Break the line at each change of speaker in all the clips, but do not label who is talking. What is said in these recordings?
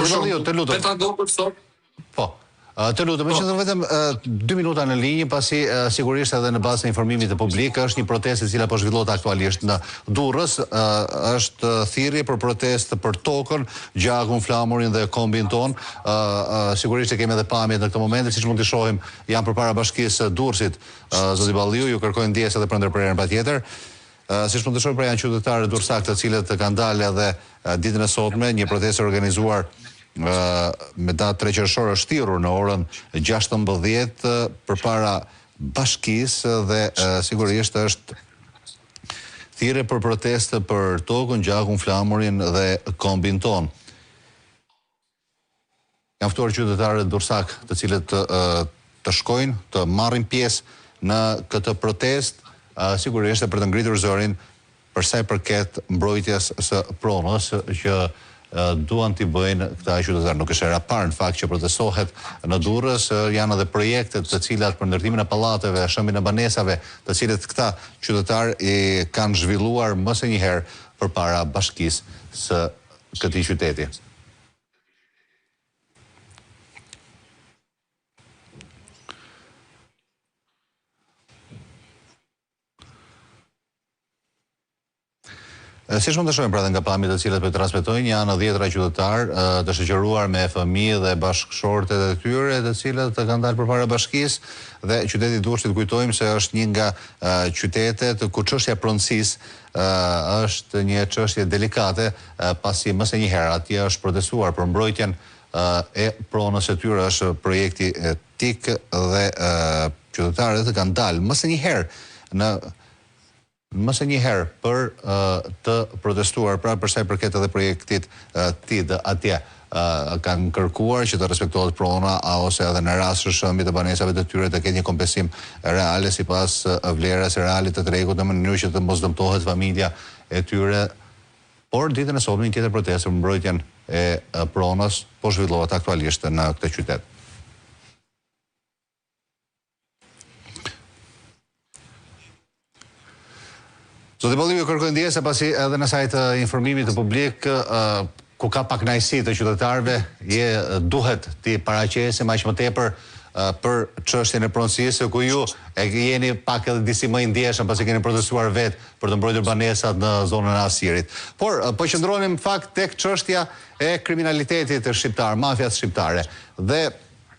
Të lutem. Po. Të lutem, më qëndron vetëm 2 minuta në linjë, pasi sigurisht edhe në bazë të informimit të publik është një protestë e cila po zhvillohet aktualisht në Durrës, është thirrje për protestë për tokën, gjagun, flamurin dhe kombin ton. Sigurisht e kemi edhe pamjet në këtë moment, siç mund të shohim, janë përpara bashkisë së Durrësit, zoti Balliu, ju kërkojnë ndjesë edhe për ndërprerjen patjetër. Siç mund të shohim, pra janë qytetarë durrësak të cilët kanë dalë edhe ditën e sotme, një protestë organizuar me datë 3 qershor është thirrur në orën 16 përpara bashkisë dhe sigurisht është thirrje për protestë për tokën, gjakun, flamurin dhe kombin ton. Janë ftuar qytetarët durrësak të cilët të shkojnë, të marrin pjesë në këtë protestë, sigurisht për të ngritur zërin për sa i përket mbrojtjes së pronës që duan t'i bëjnë këta qytetarë. Nuk është era parë në fakt që protestohet në Durrës, janë edhe projekte të cilat për ndërtimin e pallateve, shëmbin e banesave, të cilët këta qytetarë i kanë zhvilluar më së një herë përpara bashkisë së këtij qyteti. Siç mund të shohim pra nga pamjet të cilat po transmetojnë, janë 10 qytetarë të shoqëruar me fëmijë dhe bashkëshortet e tyre, të cilët kanë dalë përpara bashkisë dhe qyteti i Durrësit kujtojmë se është një nga qytetet ku çështja e pronësisë është një çështje delikate, pasi më së një herë atje është protestuar për mbrojtjen e pronës së tyre, është projekti TIK dhe qytetarët kanë dalë më së një herë për të protestuar, pra për sa i përket edhe projektit TID atje. Kanë kërkuar që të respektohet prona ose edhe në rast të shëmbit të banesave të tyre të ketë një kompensim reale sipas vlerës reale të tregut, në mënyrë që të mos dëmtohet familja e tyre. Por ditën e sotme një tjetër protestë për mbrojtjen e pronës po zhvillohet aktualisht në këtë qytet. Zoti Balliu kërkoi ndjesë pasi edhe në sajt informimit të publik ku ka pak kënaqësi të qytetarëve, duhet t'i paraqisim aq më tepër për çështjen e pronësisë, ku ju jeni pak edhe disi më i ndjeshëm pasi keni protestuar vetë për të mbrojtur banesat në zonën e Asirit. Por po qëndronim në fakt tek çështja e kriminalitetit shqiptar, mafias shqiptare. Dhe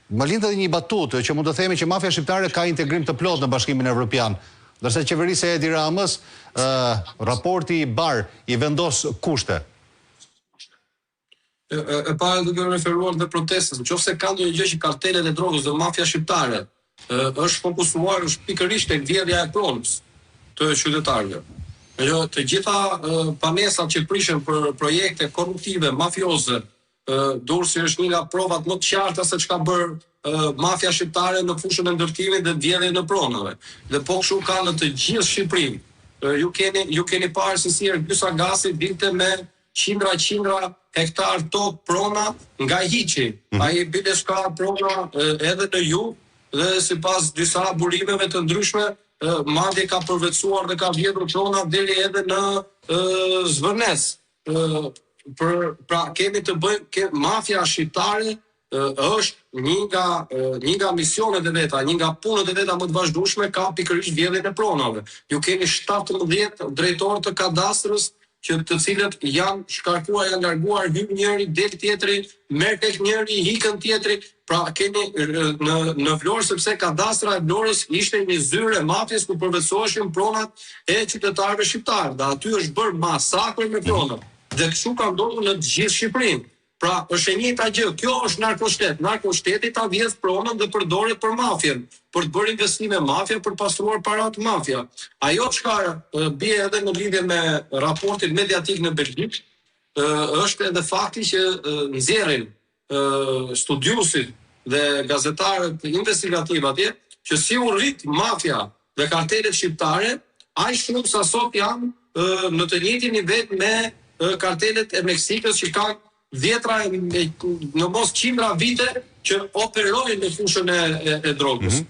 më lind edhe një batutë që mund të themi që mafia shqiptare ka integrim të plot në Bashkimin Evropian. Ndërsa qeverisja e Edi Ramës, raporti i bar i vendos kushte.
E para duke referuar dhe protestës, nëse ka ndonjë gjë që kartelet e drogës dhe mafia shqiptare është fokusuar është pikërisht tek vjedhja e pronës të qytetarëve. Të gjitha panesat që prishen për projekte korruptive, mafioze, Durrësi është një nga provat më të qarta se çka bërë mafia shqiptare në fushën e ndërtimit dhe vjedhjes në pronave. Dhe po kështu ka në të gjithë Shqipërinë. Ju keni parë se si Ergysa Gasi dinte me qindra hektar tokë prona nga hiçi. Ai biles ka prona edhe në Jug dhe sipas disa burimeve të ndryshme madje ka përvetësuar dhe ka vjedhur prona deri edhe në Zvërnes. Pra kemi të bëjmë mafia shqiptare është një nga misionet e veta, një nga punët e veta më të vazhdueshme ka pikërisht vjedhjen e pronave. Ju keni 17 drejtorë të kadastrës të cilët janë shkarkuar, janë larguar, hyn njëri, del tjetri, merr tek njëri, hikën tjetri. Pra keni në Vlorë, sepse kadastra e Vlorës ishte një zyrë e mafjes ku përvetësoheshin pronat e qytetarëve shqiptarë. Dhe aty është bërë masakër me pronat. Dhe kështu ka ndodhur në të gjithë Shqipërinë. Pra, është e njëjta gjë. Kjo është narkoshtet. Narkoshteti ta vjedh pronën dhe përdoret për mafjen, për të bërë investime mafja, për pastruar parat mafja. Ajo çka bie edhe në lidhje me raportin mediatik në Belgjik, është edhe fakti që nxjerrin studiuesit dhe gazetarët investigativ atje, që si u rrit mafia dhe kartelet shqiptare, aq shumë sa sot janë në të njëjtin nivel me kartelet e Meksikës që kanë në mos qindra vite që operojnë në fushën e drogës.